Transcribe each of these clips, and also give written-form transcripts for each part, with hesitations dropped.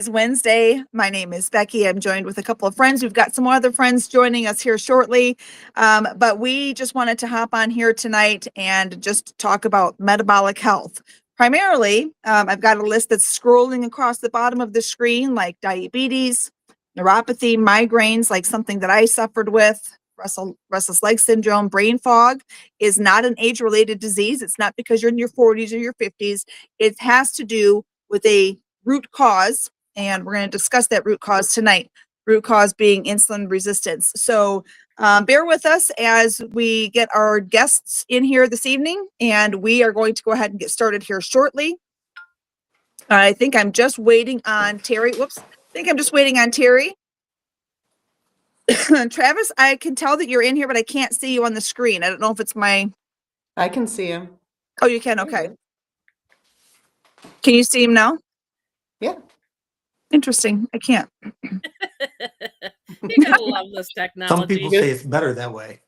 It's Wednesday. My name is Becky. I'm joined with a couple of friends. We've got some other friends joining us here shortly. But we just wanted to hop on here tonight and just talk about metabolic health. Primarily, I've got a list that's scrolling across the bottom of the screen, like diabetes, neuropathy, migraines, like something that I suffered with, restless leg syndrome, brain fog is not an age-related disease. It's not because you're in your 40s or your 50s. It has to do with a root cause, and we're going to discuss that root cause tonight. Root cause being insulin resistance. So bear with us as we get our guests in here this evening, and we are going to go ahead and get started here shortly. I think I'm just waiting on Terry. Whoops. I think I'm just waiting on Terry. Travis, I can tell that you're in here, but I can't see you on the screen. I don't know if it's my... I can see him. Oh, you can? Okay. Can you see him now? Yeah. Interesting. I can't. You're gonna love this technology. Some people say it's better that way.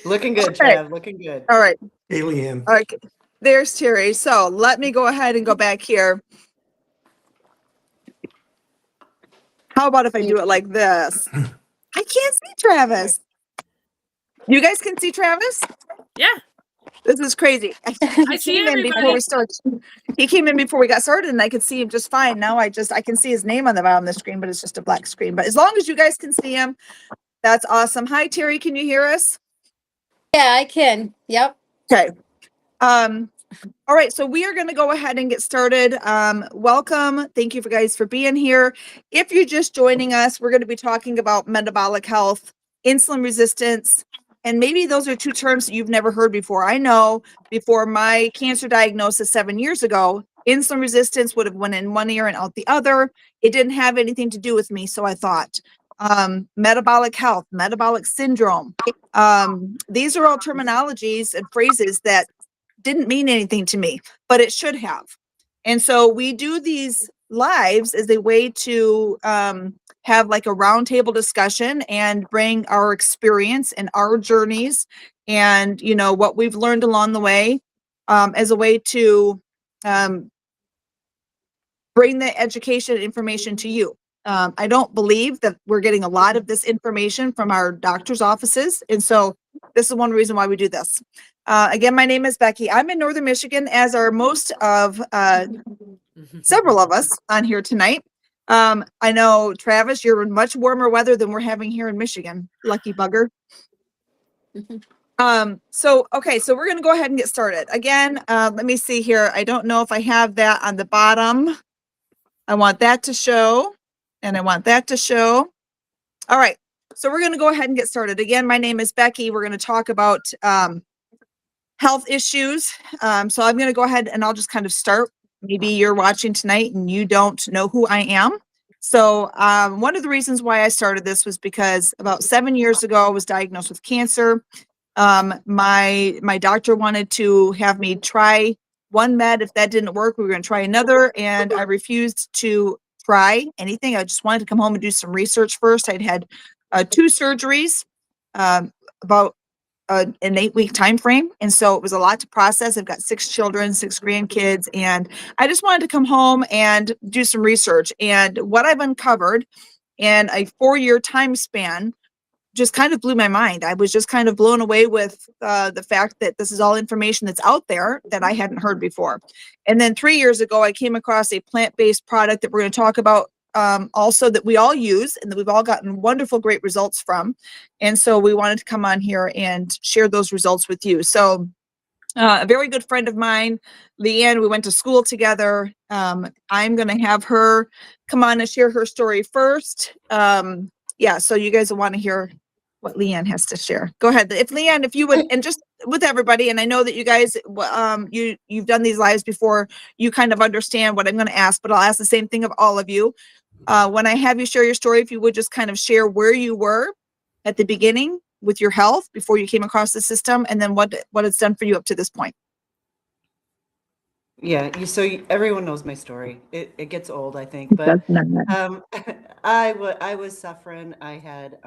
Looking good, Okay. Trav. Looking good. All right. Alien. All right. There's Terry. So let me go ahead and go back here. How about if I do it like this? I can't see Travis. You guys can see Travis? Yeah, This is crazy. I see Came in before everybody. we started. He came in before we got started, and I could see him just fine. Now I can see his name on the bottom of the screen, but it's just a black screen. But as long as you guys can see him, that's awesome. Hi, Terry. Can you hear us? Yeah, I can. Yep. Okay. All right, so we are going to go ahead and get started. Welcome. Thank you for guys for being here. If you're just joining us, we're going to be talking about metabolic health, insulin resistance, and maybe those are two terms that you've never heard before. I know before my cancer diagnosis 7 years ago, insulin resistance would have went in one ear and out the other. It didn't have anything to do with me, so I thought. Metabolic health, metabolic syndrome. These are all terminologies and phrases that didn't mean anything to me, but it should have. And so we do these lives as a way to have like a roundtable discussion and bring our experience and our journeys and, you know, what we've learned along the way as a way to bring the education and information to you. I don't believe that we're getting a lot of this information from our doctor's offices. And so this is one reason why we do this. Again, my name is Becky. I'm in Northern Michigan, as are most of several of us on here tonight. I know, Travis, you're in much warmer weather than we're having here in Michigan. Lucky bugger. Okay, so we're going to go ahead and get started. Again, let me see here. I don't know if I have that on the bottom. I want that to show, and I want that to show. All right, so we're going to go ahead and get started. Again, my name is Becky. We're going to talk about health issues. So I'm going to go ahead and I'll just kind of start. Maybe you're watching tonight and you don't know who I am. So one of the reasons why I started this was because about 7 years ago, I was diagnosed with cancer. My doctor wanted to have me try one med. If that didn't work, we were going to try another. And I refused to try anything. I just wanted to come home and do some research first. I'd had 2 surgeries, about an 8-week time frame. And so it was a lot to process. I've got 6 children, 6 grandkids, and I just wanted to come home and do some research. And what I've uncovered in a 4-year time span just kind of blew my mind. I was just kind of blown away with the fact that this is all information that's out there that I hadn't heard before. And then 3 years ago, I came across a plant-based product that we're going to talk about also, that we all use and that we've all gotten wonderful, great results from. And so we wanted to come on here and share those results with you. So a very good friend of mine, Leanne, we went to school together. I'm going to have her come on and share her story first. Yeah, so you guys will want to hear what Leanne has to share. Go ahead. If Leanne, if you would, and just with everybody, and I know that you guys, you've done these lives before, you kind of understand what I'm going to ask, but I'll ask the same thing of all of you. When I have you share your story, if you would just kind of share where you were at the beginning with your health before you came across the system, and then what it's done for you up to this point. Yeah, everyone knows my story. It gets old, I think, but I was suffering. I had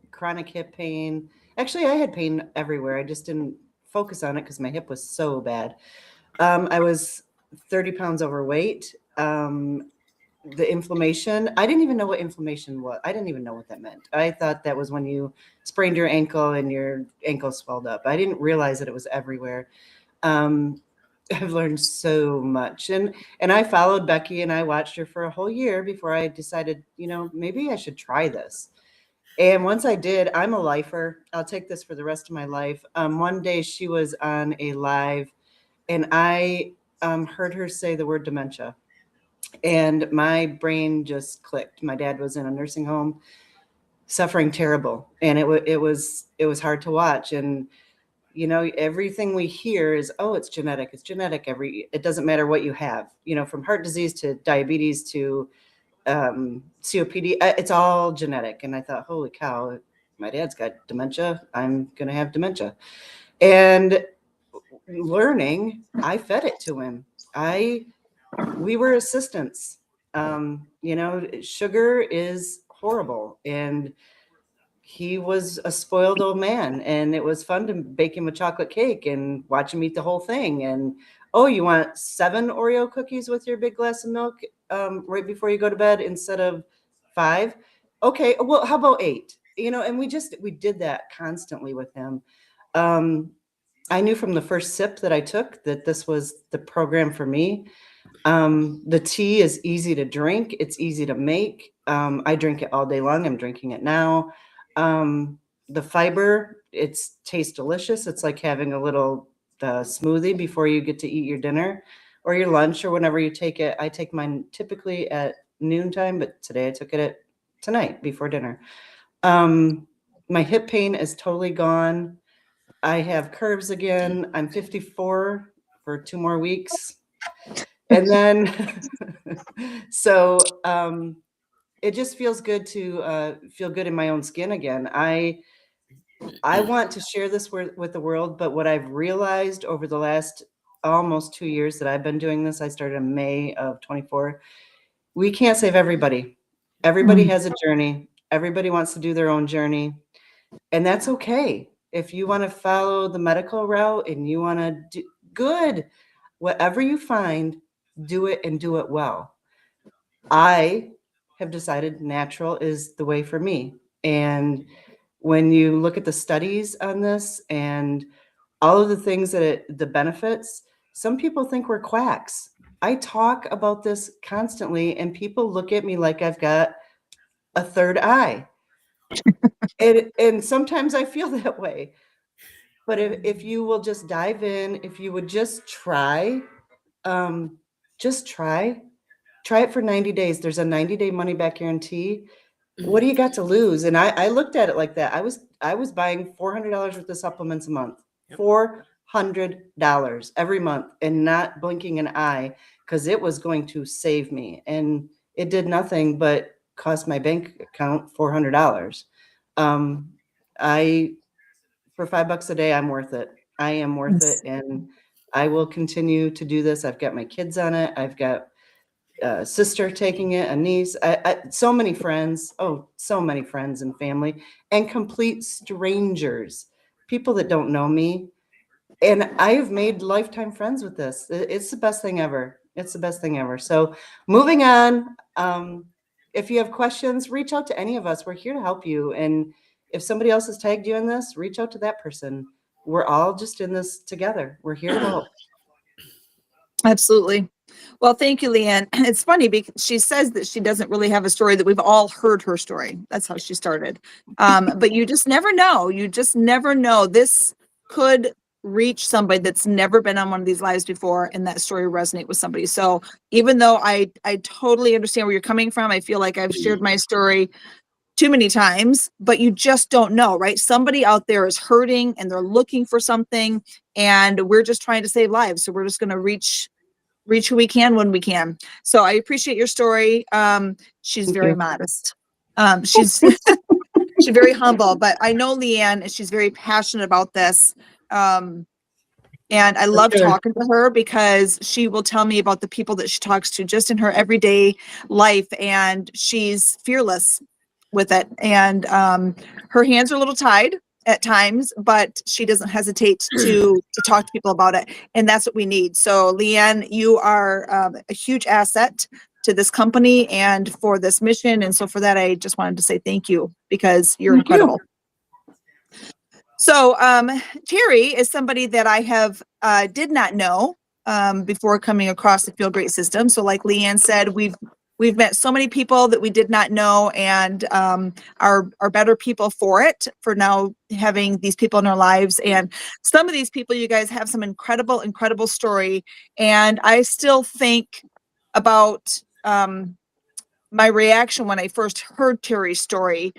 chronic hip pain. Actually, I had pain everywhere. I just didn't focus on it because my hip was so bad. I was 30 pounds overweight. the inflammation. I didn't even know what inflammation was. I didn't even know what that meant. I thought that was when you sprained your ankle and your ankle swelled up. I didn't realize that it was everywhere. I've learned so much, and I followed Becky and I watched her for a whole year before I decided, maybe I should try this. And once I did, I'm a lifer. I'll take this for the rest of my life. One day she was on a live and I heard her say the word dementia. And my brain just clicked. My dad was in a nursing home, suffering terrible, and it was hard to watch. And everything we hear is, oh, it's genetic. It's genetic. It doesn't matter what you have. From heart disease to diabetes to COPD. It's all genetic. And I thought, holy cow, my dad's got dementia. I'm gonna have dementia. And learning, I fed it to him. We were assistants. Sugar is horrible, and he was a spoiled old man, and it was fun to bake him a chocolate cake and watch him eat the whole thing. And, oh, you want 7 Oreo cookies with your big glass of milk right before you go to bed instead of 5? Okay, well, how about 8? And we did that constantly with him. I knew from the first sip that I took that this was the program for me. The tea is easy to drink. It's easy to make. I drink it all day long. I'm drinking it now. The fiber, it tastes delicious. It's like having a little smoothie before you get to eat your dinner or your lunch or whenever you take it. I take mine typically at noontime, but today I took it at tonight before dinner. My hip pain is totally gone. I have curves again. I'm 54 for 2 more weeks. And then, so it just feels good to feel good in my own skin again. I want to share this with the world, but what I've realized over the last almost 2 years that I've been doing this, I started in May of 24. We can't save everybody. Everybody has a journey. Everybody wants to do their own journey, and that's okay. If you want to follow the medical route and you want to do good, whatever you find, do it and do it well. I have decided natural is the way for me. And when you look at the studies on this and all of the things the benefits, some people think we're quacks. I talk about this constantly and people look at me like I've got a third eye. And sometimes I feel that way. But if you will just dive in, if you would just try it for 90 days. There's a 90-day money back guarantee. What do you got to lose? And I looked at it like that. I was buying $400 worth of supplements a month, $400 every month, and not blinking an eye because it was going to save me. And it did nothing but cost my bank account $400. For $5 a day, I'm worth it. I am worth it. And I will continue to do this. I've got my kids on it. I've got a sister taking it, a niece, so many friends. Oh, so many friends and family and complete strangers, people that don't know me. And I've made lifetime friends with this. It's the best thing ever. It's the best thing ever. So moving on, if you have questions, reach out to any of us. We're here to help you. And if somebody else has tagged you in this, reach out to that person. We're all just in this together. We're here to help. Absolutely. Well, thank you, Leanne. It's funny because she says that she doesn't really have a story, that we've all heard her story. That's how she started. But you just never know. You just never know. This could reach somebody that's never been on one of these lives before, and that story resonate with somebody. So even though I totally understand where you're coming from, I feel like I've shared my story too many times, but you just don't know, right? Somebody out there is hurting and they're looking for something, and we're just trying to save lives. So we're just going to reach who we can when we can. So I appreciate your story. She's Thank very you. modest. She's she's very humble, but I know Leanne, and she's very passionate about this. And I love sure. talking to her because she will tell me about the people that she talks to just in her everyday life, and she's fearless with it. And her hands are a little tied. at times, but she doesn't hesitate to talk to people about it, and that's what we need. So Leanne, you are a huge asset to this company and for this mission, and so for that I just wanted to say thank you, because you're Thank you. incredible. So Terry is somebody that I have did not know before coming across the Feel Great system. So like Leanne said, we've met so many people that we did not know, and are better people for it, for now having these people in our lives. And some of these people, you guys have some incredible story. And I still think about my reaction when I first heard Terry's story.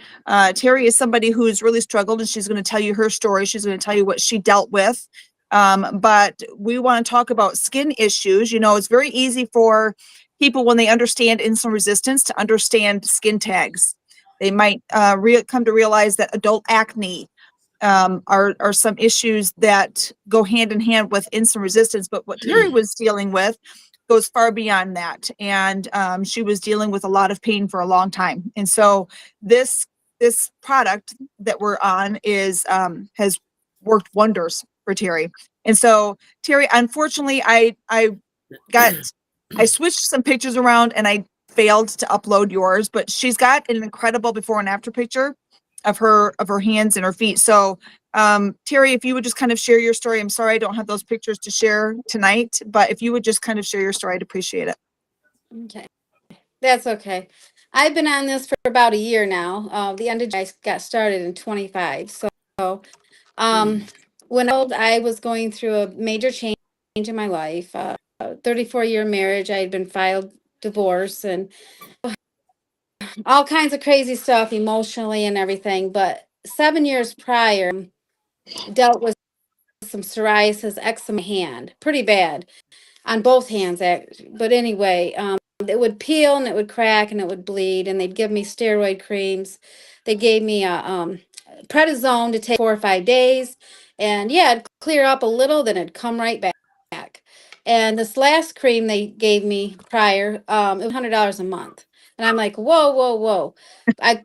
Terry is somebody who's really struggled, and she's going to tell you her story. She's going to tell you what she dealt with. But we want to talk about skin issues. You know, it's very easy for people, when they understand insulin resistance, to understand skin tags. They might come to realize that adult acne are some issues that go hand in hand with insulin resistance. But what Terry was dealing with goes far beyond that. And she was dealing with a lot of pain for a long time. And so this product that we're on is has worked wonders for Terry. And so Terry, unfortunately, I switched some pictures around and I failed to upload yours, but she's got an incredible before and after picture of her hands and her feet. So Terry, if you would just kind of share your story. I'm sorry I don't have those pictures to share tonight, but if you would just kind of share your story, I'd appreciate it. Okay. That's okay. I've been on this for about a year now. The end of I got started in 25. So when I was going through a major change in my life, 34-year marriage, I had been filed divorce and all kinds of crazy stuff emotionally and everything. But 7 years prior, dealt with some psoriasis, eczema hand, pretty bad on both hands. But anyway, it would peel and it would crack and it would bleed, and they'd give me steroid creams. They gave me a prednisone to take 4 or 5 days, and yeah, it'd clear up a little, then it'd come right back. And this last cream they gave me prior, it was $100 a month. And I'm like, whoa. I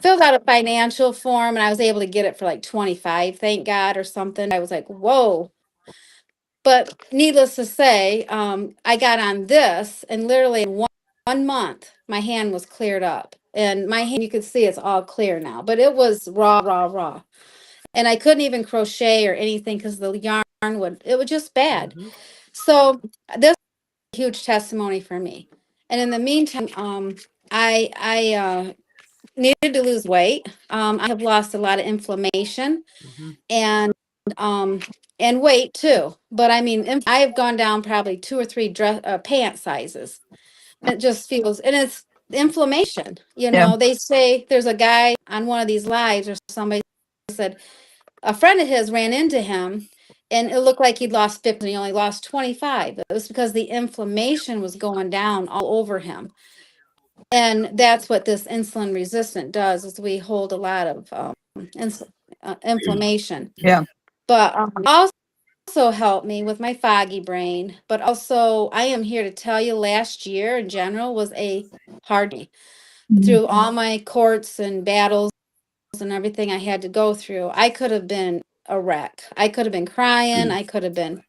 filled out a financial form and I was able to get it for like 25, thank God, or something. I was like, whoa. But needless to say, I got on this, and literally in one month, my hand was cleared up. And my hand, you can see it's all clear now, but it was raw. And I couldn't even crochet or anything because the yarn it was just bad. So this is a huge testimony for me. And in the meantime, I needed to lose weight. I have lost a lot of inflammation and weight too. But I mean, I have gone down probably 2 or 3 pant sizes. It just feels, and it's inflammation. You know, they say there's a guy on one of these lives, or somebody said a friend of his ran into him and it looked like he'd lost 50 and he only lost 25. It was because the inflammation was going down all over him. And that's what this insulin resistant does, is we hold a lot of inflammation. Yeah. But also helped me with my foggy brain. But also, I am here to tell you, last year in general was a hard year. Through all my courts and battles and everything I had to go through, I could have been a wreck. I could have been crying. I could have been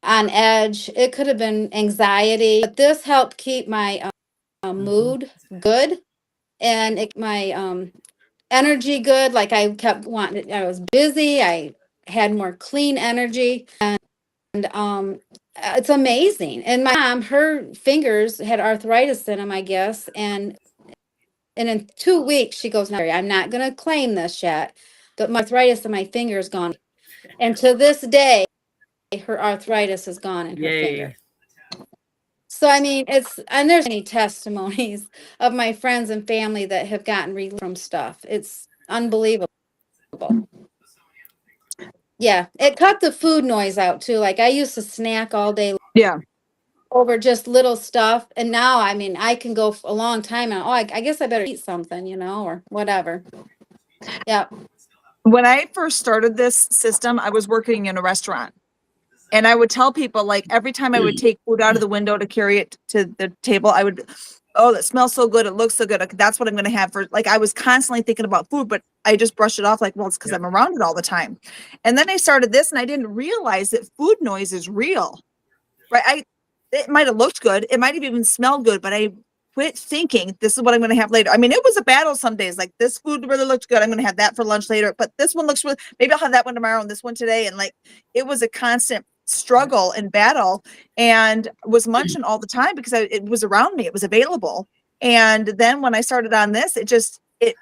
on edge. It could have been anxiety. But this helped keep my mood good, and my energy good. Like I kept wanting, I was busy. I had more clean energy, and it's amazing. And my mom, her fingers had arthritis in them, I guess, and in 2 weeks she goes, "No, I'm not going to claim this yet, but my arthritis in my finger is gone." And to this day, her arthritis is gone in her finger. So I mean, and there's many testimonies of my friends and family that have gotten relief from stuff. It's unbelievable. Yeah, it cut the food noise out too. Like I used to snack all day over just little stuff, and now I mean I can go a long time and I guess I better eat something, you know, or whatever. Yeah. When I first started this system, I was working in a restaurant. And I would tell people, like, every time I would take food out of the window to carry it to the table, I would oh, that smells so good. It looks so good. Okay, that's what I'm going to have for, like, I was constantly thinking about food, but I just brushed it off like, well, it's because I'm around it all the time. And then I started this and I didn't realize that food noise is real, right? It might have looked good. It might have even smelled good, but I quit thinking this is what I'm going to have later. I mean, it was a battle some days, like this food really looked good. I'm going to have that for lunch later, but this one looks really, maybe I'll have that one tomorrow and this one today. And like, it was a constant struggle and battle, and was munching all the time because it was around me. It was available. And then when I started on this, it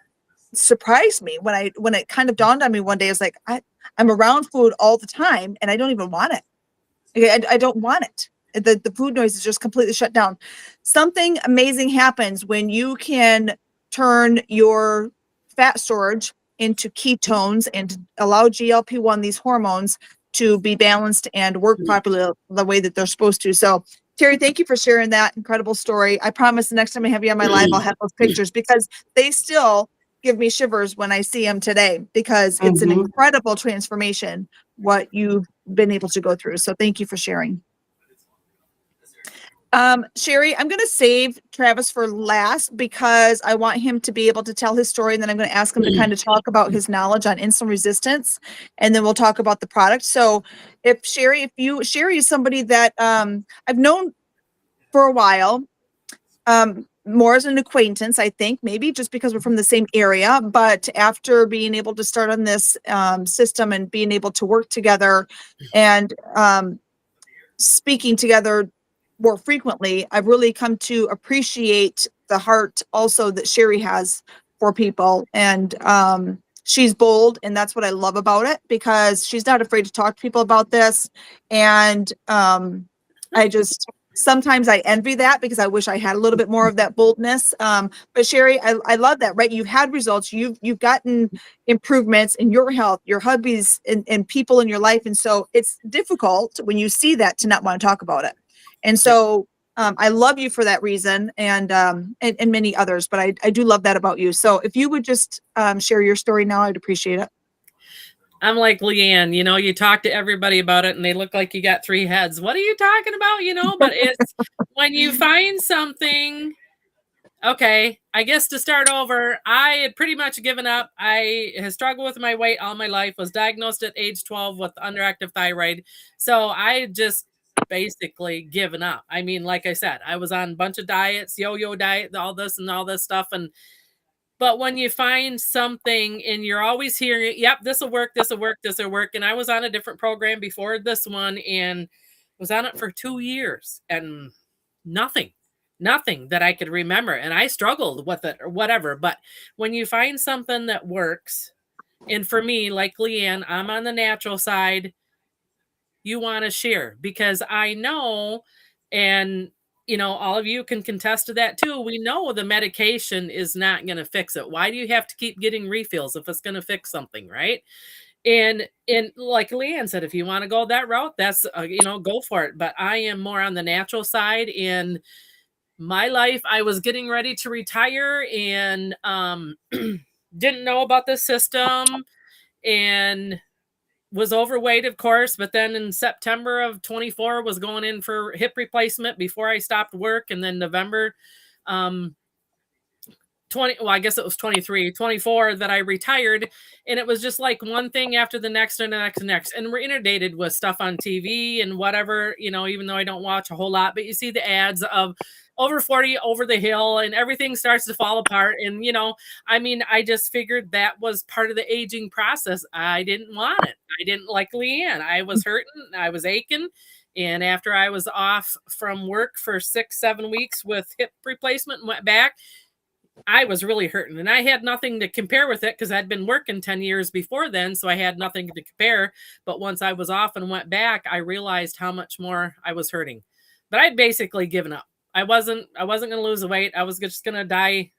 surprised me when it kind of dawned on me one day. It's like, I'm around food all the time and I don't even want it. Okay, I don't want it. The food noise is just completely shut down. Something amazing happens when you can turn your fat storage into ketones and allow GLP-1, these hormones, to be balanced and work properly the way that they're supposed to. So Terry, thank you for sharing that incredible story. I promise the next time I have you on my live, I'll have those pictures, because they still give me shivers when I see them today, because it's an incredible transformation what you've been able to go through. So thank you for sharing. Sherry, I'm going to save Travis for last because I want him to be able to tell his story, and then I'm going to ask him to kind of talk about his knowledge on insulin resistance, and then we'll talk about the product. So Sherry is somebody that I've known for a while, more as an acquaintance, I think, maybe just because we're from the same area. But after being able to start on this system and being able to work together and speaking together more frequently, I've really come to appreciate the heart also that Sherry has for people. And she's bold, and that's what I love about it, because she's not afraid to talk to people about this. And sometimes I envy that, because I wish I had a little bit more of that boldness. But Sherry, I love that, right? You've had results, you've gotten improvements in your health, your hubbies, and people in your life. And so it's difficult when you see that to not want to talk about it. And so I love you for that reason, and many others, but I do love that about you. So if you would just share your story now, I'd appreciate it. I'm like Leanne, you talk to everybody about it and they look like you got 3 heads. What are you talking about? But it's when you find something, okay, I guess to start over, I had pretty much given up. I had struggled with my weight all my life, was diagnosed at age 12 with underactive thyroid. So I just basically given up. I mean, like I said, I was on a bunch of diets, yo-yo diet, all this stuff. But when you find something and you're always hearing, yep, this will work. And I was on a different program before this one and was on it for 2 years and nothing that I could remember. And I struggled with it or whatever. But when you find something that works, and for me, like Leanne, I'm on the natural side, you want to share, because I know, and all of you can contest to that too. We know the medication is not going to fix it. Why do you have to keep getting refills if it's going to fix something, right? And like Leanne said, if you want to go that route, that's go for it. But I am more on the natural side. In my life, I was getting ready to retire and didn't know about the system and was overweight, of course, but then in September of 24 was going in for hip replacement before I stopped work. And then November 24 that I retired. And it was just like one thing after the next and the next and next. And we're inundated with stuff on TV and whatever, even though I don't watch a whole lot, but you see the ads of over 40 over the hill and everything starts to fall apart. And, I just figured that was part of the aging process. I didn't want it. I didn't, like Leanne. I was hurting. I was aching. And after I was off from work for 6-7 weeks with hip replacement and went back, I was really hurting. And I had nothing to compare with it because I'd been working 10 years before then. So I had nothing to compare. But once I was off and went back, I realized how much more I was hurting. But I'd basically given up. I wasn't going to lose the weight. I was just going to die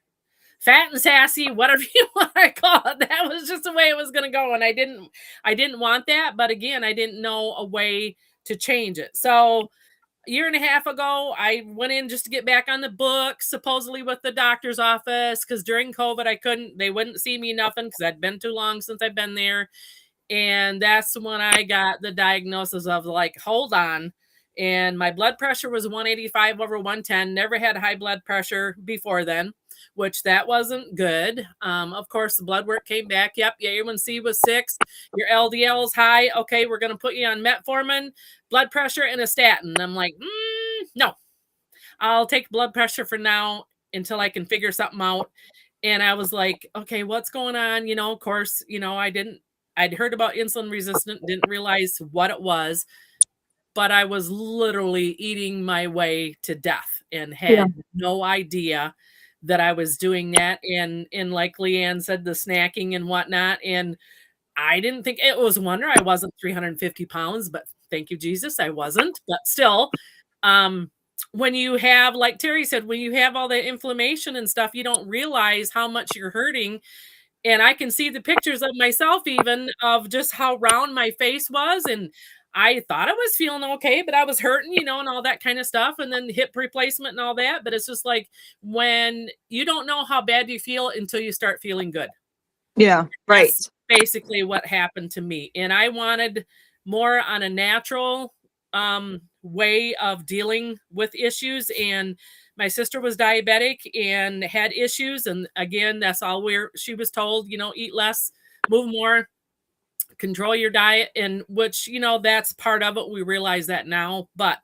fat and sassy, whatever you want to call it. That was just the way it was going to go. And I didn't want that. But again, I didn't know a way to change it. So a year and a half ago, I went in just to get back on the books, supposedly with the doctor's office, because during COVID, they wouldn't see me nothing because I'd been too long since I've been there. And that's when I got the diagnosis of like, hold on. and my blood pressure was 185 over 110. Never had high blood pressure before then, which that wasn't good. Of course, the blood work came back. Yep, your A1C was 6. Your LDL is high. Okay, we're going to put you on metformin, blood pressure, and a statin. I'm like, no, I'll take blood pressure for now until I can figure something out. And I was like, okay, what's going on? Of course, I'd heard about insulin resistant, didn't realize what it was, but I was literally eating my way to death and had no idea that I was doing that. And like Leanne said, the snacking and whatnot. And I didn't think it was a wonder I wasn't 350 pounds, but thank you, Jesus, I wasn't. But still, when you have, like Terry said, when you have all the inflammation and stuff, you don't realize how much you're hurting. And I can see the pictures of myself, even of just how round my face was. And I thought I was feeling okay, but I was hurting, and all that kind of stuff. And then hip replacement and all that. But it's just like when you don't know how bad you feel until you start feeling good. Yeah, right. That's basically what happened to me. And I wanted more on a natural way of dealing with issues. And my sister was diabetic and had issues. And again, that's all she was told, eat less, move more, control your diet. And which, that's part of it. We realize that now, but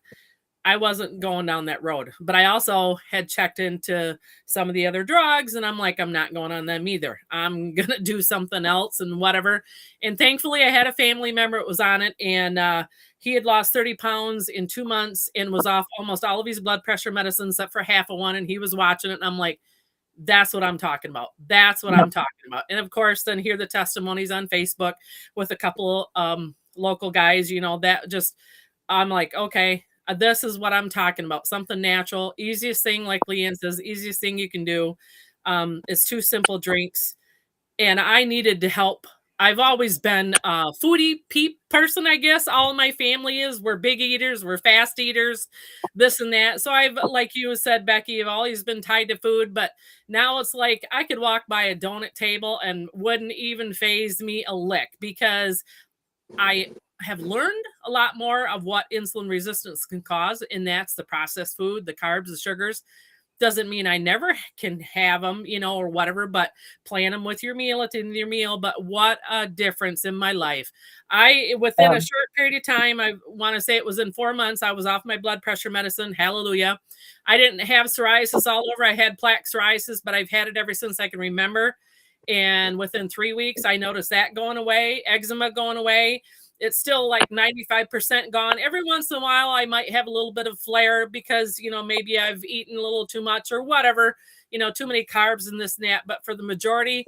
I wasn't going down that road. But I also had checked into some of the other drugs and I'm like, I'm not going on them either. I'm going to do something else and whatever. And thankfully I had a family member that was on it, and he had lost 30 pounds in 2 months and was off almost all of his blood pressure medicines except for half of one. And he was watching it. And I'm like, that's what I'm talking about. That's what I'm talking about. And of course, then hear the testimonies on Facebook with a couple local guys, that just, I'm like, okay, this is what I'm talking about. Something natural, easiest thing, like Leanne says, easiest thing you can do. It's 2 simple drinks. And I needed to help. I've always been a foodie person, I guess. All my family is. We're big eaters. We're fast eaters, this and that. So I've, like you said, Becky, I've always been tied to food. But now it's like I could walk by a donut table and wouldn't even faze me a lick, because I have learned a lot more of what insulin resistance can cause. And that's the processed food, the carbs, the sugars. Doesn't mean I never can have them, or whatever, but plan them with your meal, at the end of your meal. But what a difference in my life. Within a short period of time, I want to say it was in 4 months, I was off my blood pressure medicine. Hallelujah. I didn't have psoriasis all over. I had plaque psoriasis, but I've had it ever since I can remember. And within 3 weeks, I noticed that going away, eczema going away. It's still like 95% gone. Every once in a while, I might have a little bit of flare because, maybe I've eaten a little too much or whatever, too many carbs and this and that. But for the majority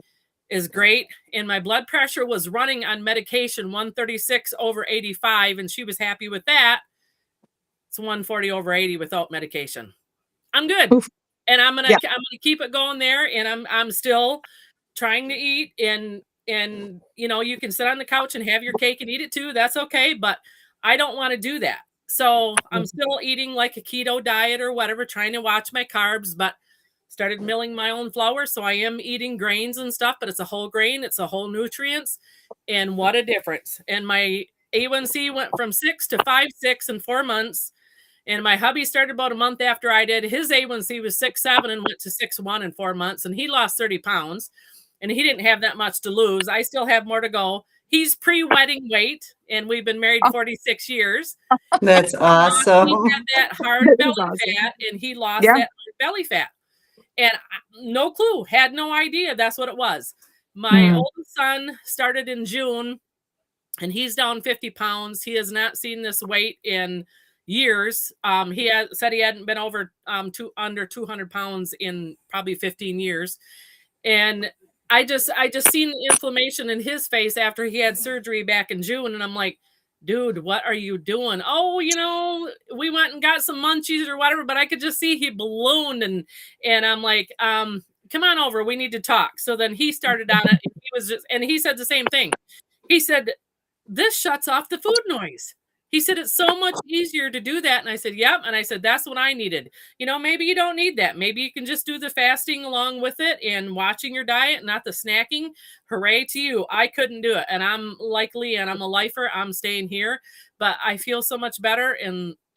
is great. And my blood pressure was running on medication, 136 over 85. And she was happy with that. It's 140 over 80 without medication. I'm good. Oof. And I'm going to keep it going there. And I'm still trying to eat, and you can sit on the couch and have your cake and eat it too. That's okay. But I don't want to do that. So I'm still eating like a keto diet or whatever, trying to watch my carbs, but started milling my own flour. So I am eating grains and stuff, but it's a whole grain. It's a whole nutrients. And what a difference. And my A1C went from 6 to 5.6 in 4 months. And my hubby started about a month after I did. His A1C was 6.7 and went to 6.1 in 4 months. And he lost 30 pounds. And he didn't have that much to lose. I still have more to go. He's pre-wedding weight, and we've been married 46 years. That's awesome. He had that hard belly fat, and he lost that hard belly fat. And no clue, had no idea that's what it was. My oldest son started in June, and he's down 50 pounds. He has not seen this weight in years. He said he hadn't been over under 200 pounds in probably 15 years. And I just seen the inflammation in his face after he had surgery back in June. And I'm like, dude, what are you doing? Oh, we went and got some munchies or whatever, but I could just see he ballooned. And I'm like, come on over. We need to talk. So then he started on it. And he said the same thing. He said, this shuts off the food noise. He said, it's so much easier to do that. And I said, yep. And I said, that's what I needed. Maybe you don't need that. Maybe you can just do the fasting along with it and watching your diet, not the snacking. Hooray to you. I couldn't do it. And I'm likely, and I'm a lifer, I'm staying here, but I feel so much better.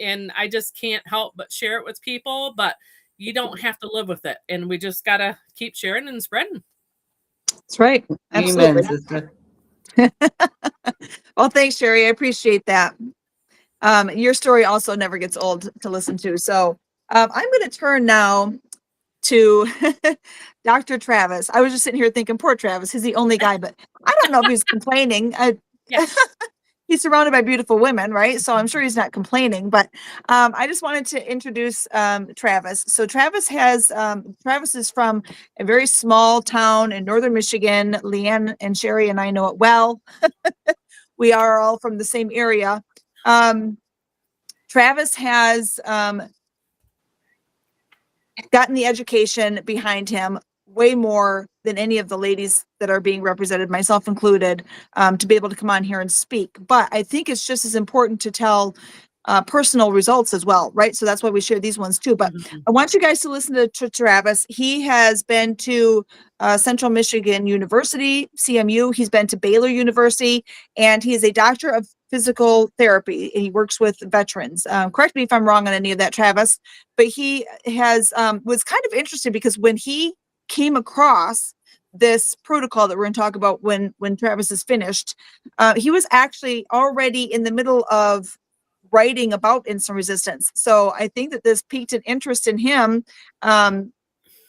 And I just can't help but share it with people, but you don't have to live with it. And we just got to keep sharing and spreading. That's right. Amen, Absolutely. sister. Well, thanks, Sherry. I appreciate that. Your story also never gets old to listen to. So I'm going to turn now to Dr. Travis. I was just sitting here thinking, poor Travis, he's the only guy, but I don't know if he's complaining. Yeah. He's surrounded by beautiful women, right? So I'm sure he's not complaining, but I just wanted to introduce Travis. So Travis is from a very small town in northern Michigan. Leanne and Sherry and I know it well. We are all from the same area. Travis has gotten the education behind him way more than any of the ladies that are being represented, myself included, to be able to come on here and speak. But I think it's just as important to tell personal results as well, right? So that's why we share these ones too. But I want you guys to listen to Travis. He has been to Central Michigan University, CMU. He's been to Baylor University, and he is a doctor of physical therapy. He works with veterans. Correct me if I'm wrong on any of that, Travis, but he has was kind of interested because when he came across this protocol that we're going to talk about when Travis is finished, he was actually already in the middle of writing about insulin resistance. So I think that this piqued an interest in him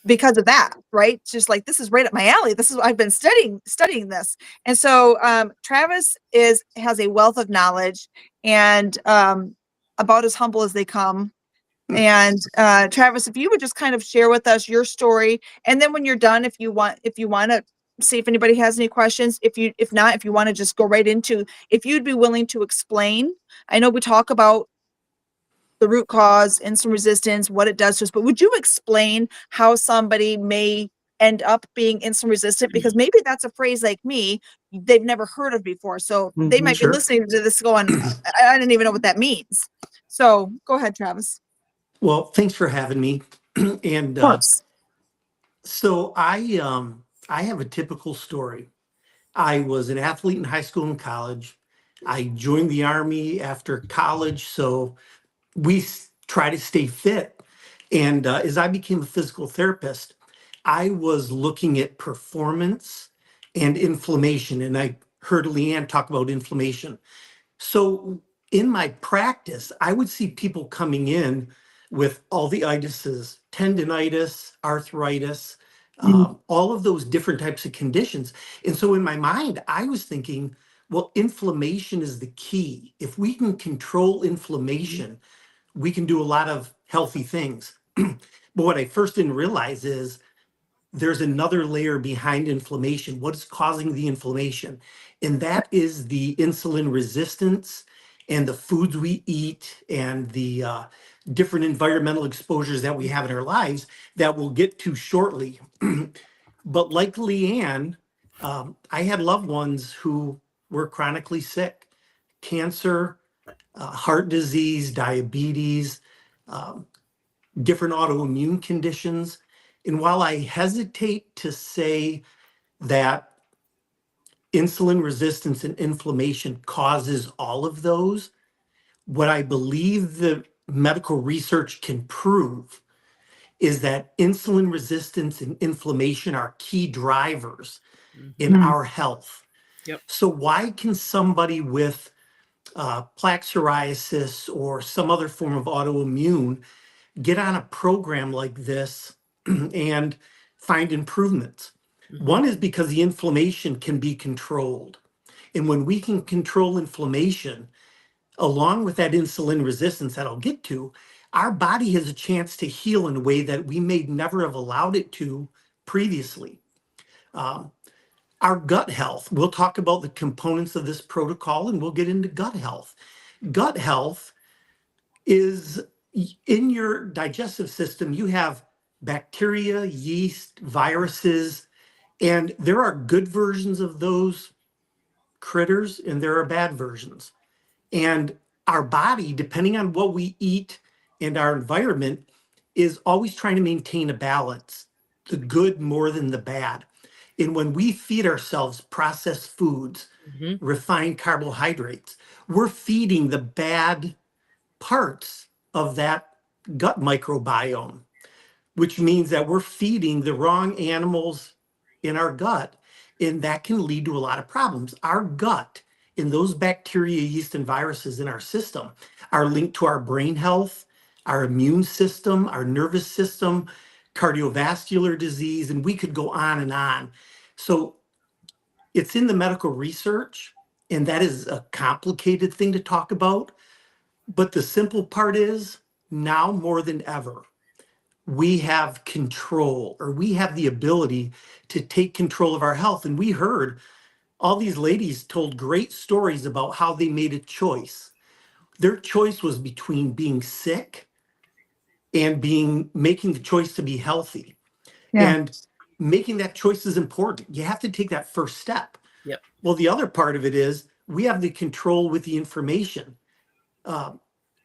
because of that, right? Just like, this is right up my alley. This is what I've been studying this. And so Travis has a wealth of knowledge and about as humble as they come. And Travis, if you would just kind of share with us your story, and then when you're done, if you want to see if anybody has any questions, if not, if you want to just go right into, if you'd be willing to explain. I know we talk about the root cause, insulin resistance, what it does to us, but would you explain how somebody may end up being insulin resistant? Because maybe that's a phrase like me, they've never heard of before. So they might Sure. be listening to this going, I didn't even know what that means. So go ahead, Travis. Well, thanks for having me. And Of course. so I have a typical story. I was an athlete in high school and college. I joined the Army after college, so we try to stay fit. And as I became a physical therapist, I was looking at performance and inflammation. And I heard Leanne talk about inflammation. So in my practice, I would see people coming in with all the itises, tendinitis, arthritis, all of those different types of conditions. And so in my mind, I was thinking, well, inflammation is the key. If we can control inflammation, we can do a lot of healthy things. But what I first didn't realize is there's another layer behind inflammation. What is causing the inflammation? And that is the insulin resistance and the foods we eat and the different environmental exposures that we have in our lives that we'll get to shortly. But like Leanne, I had loved ones who were chronically sick, cancer, heart disease, diabetes, different autoimmune conditions. And while I hesitate to say that insulin resistance and inflammation causes all of those, what I believe the medical research can prove is that insulin resistance and inflammation are key drivers in our health. Yep. So why can somebody with plaque psoriasis or some other form of autoimmune get on a program like this and find improvements? One is because the inflammation can be controlled. And when we can control inflammation, along with that insulin resistance that I'll get to, our body has a chance to heal in a way that we may never have allowed it to previously. Our gut health, we'll talk about the components of this protocol and we'll get into gut health. Gut health is in your digestive system, you have bacteria, yeast, viruses, and there are good versions of those critters and there are bad versions. And our body, depending on what we eat and our environment, is always trying to maintain a balance, the good more than the bad. And when we feed ourselves processed foods, Mhm. refined carbohydrates, we're feeding the bad parts of that gut microbiome, which means that we're feeding the wrong animals in our gut. And that can lead to a lot of problems. Our gut and those bacteria, yeast, and viruses in our system are linked to our brain health, our immune system, our nervous system, cardiovascular disease, and we could go on and on. So it's in the medical research, and that is a complicated thing to talk about. But the simple part is now more than ever, we have control, or we have the ability to take control of our health. And we heard all these ladies told great stories about how they made a choice. Their choice was between being sick and making the choice to be healthy. Yeah. And making that choice is important. You have to take that first step. Yep. Well, the other part of it is we have the control with the information.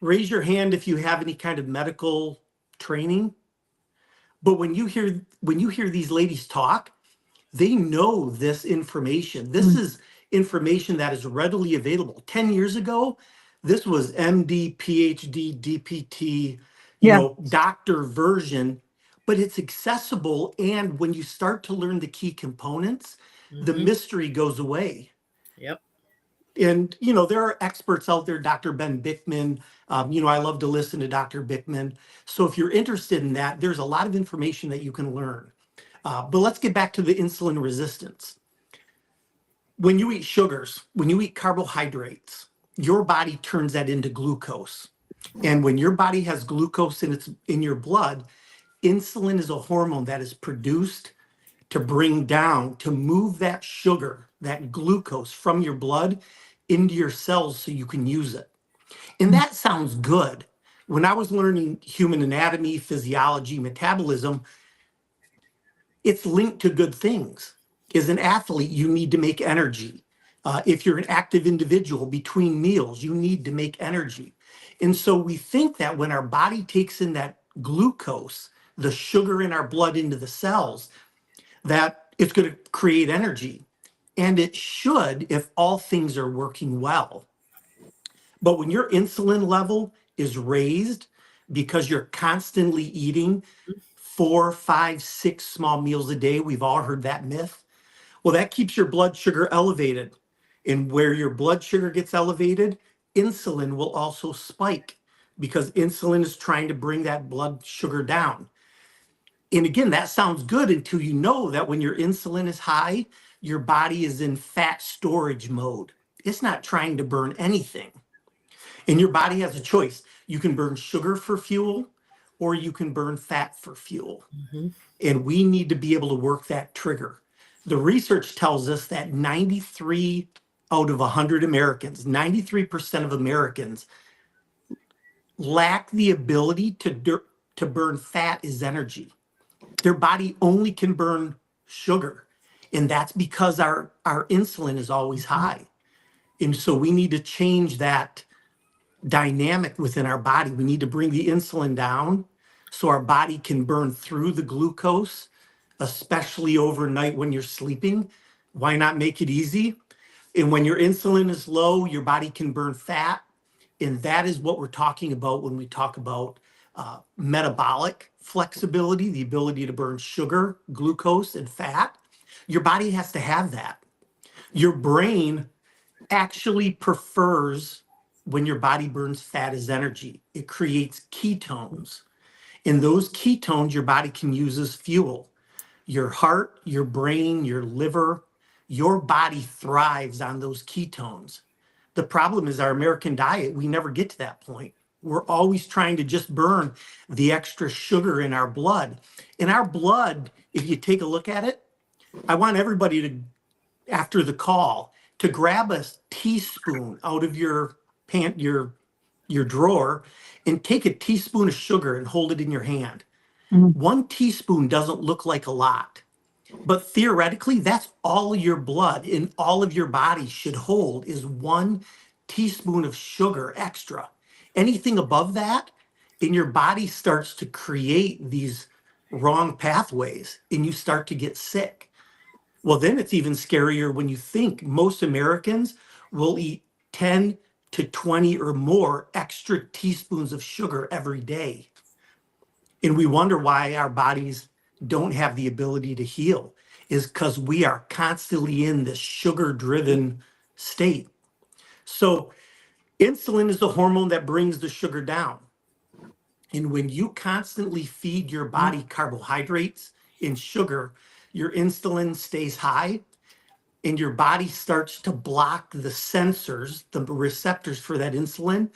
Raise your hand if you have any kind of medical training. But when you hear these ladies talk, they know this information. This is information that is readily available. 10 years ago, this was MD, PhD, DPT, Yeah. doctor version, but it's accessible. And when you start to learn the key components, the Mhm. mystery goes away. Yep. And, there are experts out there, Dr. Ben Bickman. I love to listen to Dr. Bickman. So if you're interested in that, there's a lot of information that you can learn. But let's get back to the insulin resistance. When you eat sugars, when you eat carbohydrates, your body turns that into glucose. And when your body has glucose in your blood, insulin is a hormone that is produced to bring down, to move that sugar, that glucose from your blood into your cells so you can use it. And that sounds good. When I was learning human anatomy, physiology, metabolism, it's linked to good things. As an athlete, you need to make energy. If you're an active individual between meals, you need to make energy. And so we think that when our body takes in that glucose, the sugar in our blood into the cells, that it's going to create energy. And it should if all things are working well. But when your insulin level is raised because you're constantly eating 4, 5, 6 small meals a day, we've all heard that myth. Well, that keeps your blood sugar elevated. And where your blood sugar gets elevated, insulin will also spike because insulin is trying to bring that blood sugar down. And again, that sounds good until you know that when your insulin is high, your body is in fat storage mode. It's not trying to burn anything. And your body has a choice. You can burn sugar for fuel, or you can burn fat for fuel. Mhm. And we need to be able to work that trigger. The research tells us that 93 out of 100 Americans, 93% of Americans lack the ability to burn fat as energy. Their body only can burn sugar. And that's because our insulin is always high. And so we need to change that dynamic within our body. We need to bring the insulin down so our body can burn through the glucose, especially overnight when you're sleeping. Why not make it easy? And when your insulin is low, your body can burn fat. And that is what we're talking about when we talk about metabolic flexibility, the ability to burn sugar, glucose, and fat. Your body has to have that. Your brain actually prefers when your body burns fat as energy. It creates ketones. And those ketones your body can use as fuel. Your heart, your brain, your liver, your body thrives on those ketones. The problem is our American diet, we never get to that point. We're always trying to just burn the extra sugar in our blood. In our blood, if you take a look at it, I want everybody to, after the call, to grab a teaspoon out of your drawer and take a teaspoon of sugar and hold it in your hand. 1 teaspoon doesn't look like a lot, but theoretically, that's all your blood in all of your body should hold is 1 teaspoon of sugar extra. Anything above that, and your body starts to create these wrong pathways and you start to get sick. Well, then it's even scarier when you think most Americans will eat 10 to 20 or more extra teaspoons of sugar every day. And we wonder why our bodies don't have the ability to heal, is because we are constantly in this sugar-driven state. So insulin is the hormone that brings the sugar down. And when you constantly feed your body carbohydrates and sugar, your insulin stays high and your body starts to block the sensors, the receptors for that insulin,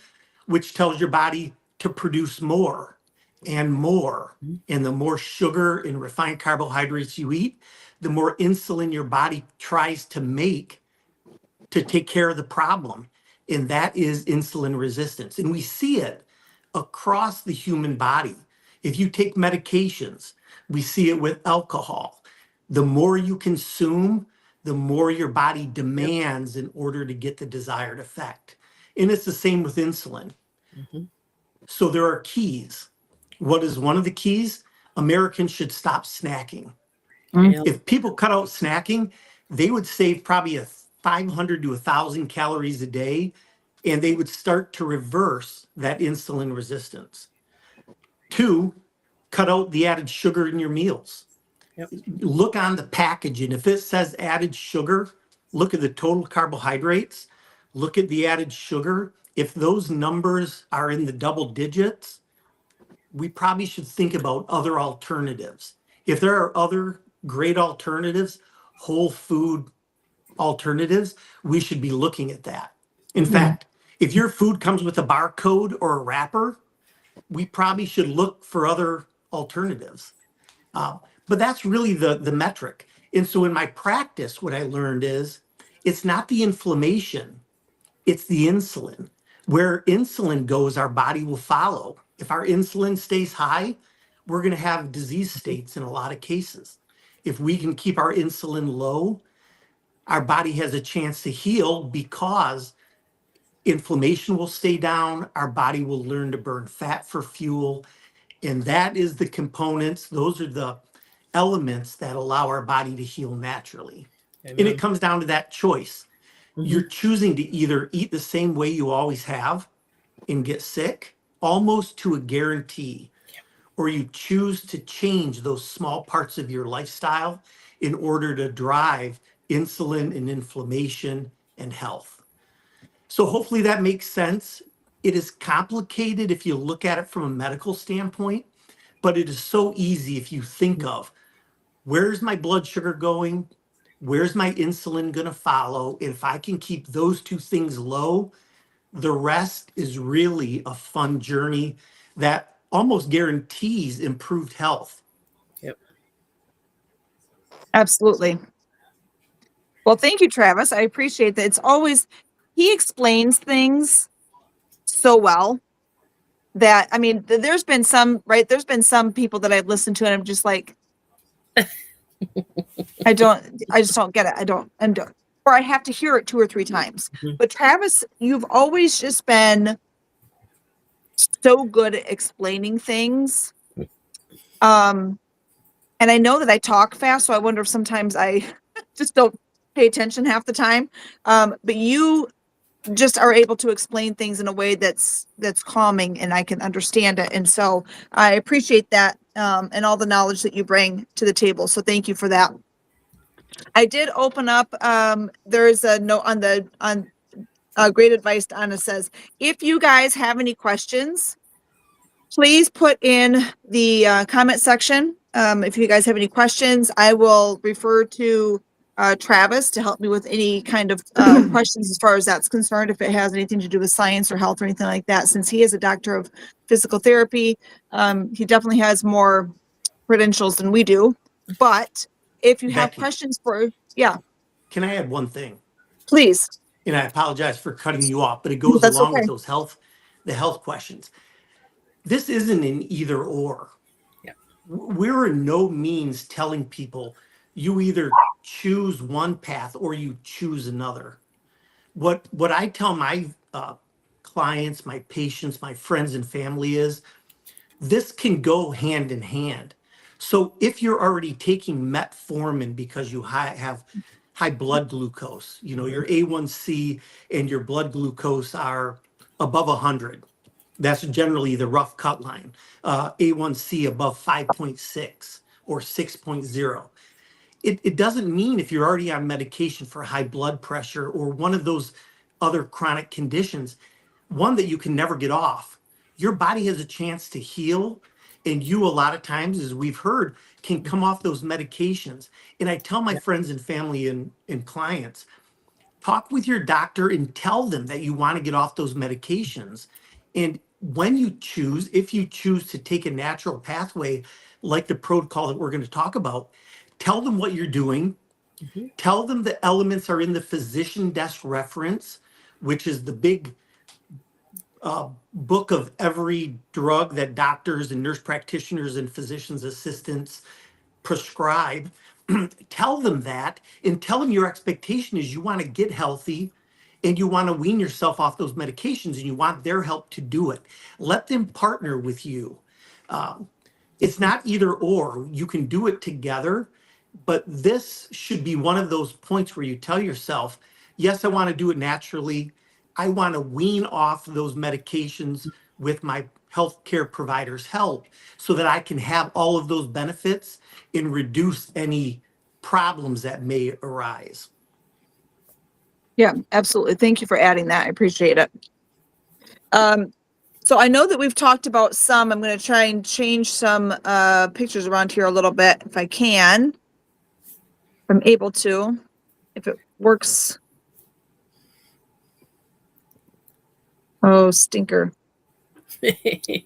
which tells your body to produce more and more. And the more sugar and refined carbohydrates you eat, the more insulin your body tries to make to take care of the problem. And that is insulin resistance. And we see it across the human body. If you take medications, we see it with alcohol. The more you consume, the more your body demands in order to get the desired effect. And it's the same with insulin. So there are keys. What is one of the keys? Americans should stop snacking. Yeah. If people cut out snacking, they would save probably 500 to 1,000 calories a day, and they would start to reverse that insulin resistance. 2, cut out the added sugar in your meals. Yep. Look on the package, and if it says added sugar, look at the total carbohydrates, look at the added sugar. If those numbers are in the double digits, we probably should think about other alternatives. If there are other great alternatives, whole food alternatives, we should be looking at that. In fact, if your food comes with a barcode or a wrapper, we probably should look for other alternatives. But that's really the metric. And so in my practice, what I learned is it's not the inflammation, it's the insulin. Where insulin goes, our body will follow. If our insulin stays high, we're going to have disease states in a lot of cases. If we can keep our insulin low, our body has a chance to heal because inflammation will stay down. Our body will learn to burn fat for fuel. And that is the components. Those are the elements that allow our body to heal naturally. Amen. And it comes down to that choice. You're choosing to either eat the same way you always have and get sick, almost to a guarantee, or you choose to change those small parts of your lifestyle in order to drive insulin and inflammation and health. So hopefully that makes sense. It is complicated if you look at it from a medical standpoint, but it is so easy if you think of where's my blood sugar going? Where's my insulin going to follow? If I can keep those two things low, the rest is really a fun journey that almost guarantees improved health. Yep. Absolutely. Well, thank you, Travis. I appreciate that. It's always, he explains things so well that, I mean, there's been some, right? There's been some people that I've listened to and I'm just like, I just don't get it. Or I have to hear it 2 or 3 times. But Travis, you've always just been so good at explaining things. And I know that I talk fast, so I wonder if sometimes I just don't pay attention half the time. But you just are able to explain things in a way that's calming and I can understand it. And so I appreciate that and all the knowledge that you bring to the table. So thank you for that. I did open up, there's a note on Great Advice. Donna says, if you guys have any questions, please put in the comment section. If you guys have any questions, I will refer to Travis to help me with any kind of questions as far as that's concerned, if it has anything to do with science or health or anything like that. Since he is a doctor of physical therapy, he definitely has more credentials than we do. But if you have Becky. questions for, yeah, Can I add one thing? please. And I apologize for cutting you off, but it goes That's along okay. with the health questions. This isn't an either or. Yeah. We're in no means telling people you either choose one path or you choose another. What I tell my clients, my patients, my friends and family is this can go hand in hand. So if you're already taking metformin because you have high blood glucose, your A1C and your blood glucose are above 100. That's generally the rough cut line. A1C above 5.6 or 6.0. It doesn't mean if you're already on medication for high blood pressure or one of those other chronic conditions, one that you can never get off. Your body has a chance to heal, and you, a lot of times, as we've heard, can come off those medications. And I tell my friends and family and clients, talk with your doctor and tell them that you want to get off those medications. And when you choose, if you choose to take a natural pathway like the protocol that we're going to talk about, tell them what you're doing. Tell them the elements are in the physician desk reference, which is the big book of every drug that doctors and nurse practitioners and physicians assistants prescribe. Tell them that, and tell them your expectation is you want to get healthy and you want to wean yourself off those medications and you want their help to do it. Let them partner with you. It's not either or. You can do it together, but this should be one of those points where you tell yourself, yes, I want to do it naturally. I want to wean off those medications with my healthcare provider's help so that I can have all of those benefits and reduce any problems that may arise. Yeah, absolutely. Thank you for adding that. I appreciate it. So I know that we've talked about some. I'm going to try and change some pictures around here a little bit if I can. If I'm able to, if it works. Oh, stinker. Technology,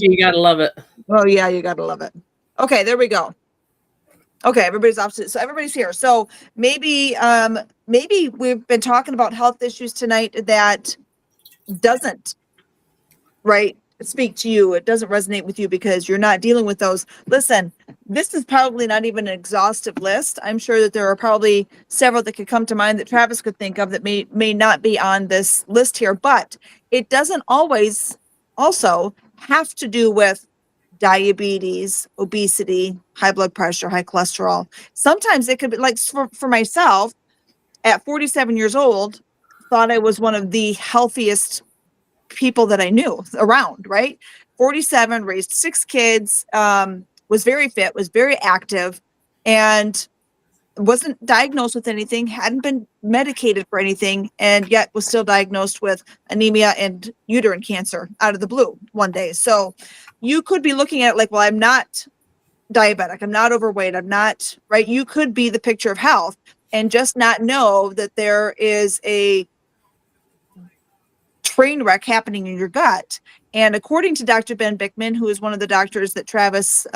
you gotta love it. Oh yeah, you gotta love it. Okay, there we go. Okay, everybody's opposite. So everybody's here. So maybe we've been talking about health issues tonight that doesn't speak to you. It doesn't resonate with you because you're not dealing with those. Listen, this is probably not even an exhaustive list. I'm sure that there are probably several that could come to mind that Travis could think of that may not be on this list here, but it doesn't always also have to do with diabetes, obesity, high blood pressure, high cholesterol. Sometimes it could be like for myself at 47 years old, thought I was one of the healthiest people that I knew around, right? 47, raised 6 kids, was very fit, was very active, and wasn't diagnosed with anything, hadn't been medicated for anything, and yet was still diagnosed with anemia and uterine cancer out of the blue one day. So you could be looking at it like, well, I'm not diabetic, I'm not overweight, I'm not, right? You could be the picture of health and just not know that there is a train wreck happening in your gut. And according to Dr. Ben Bickman, who is one of the doctors that Travis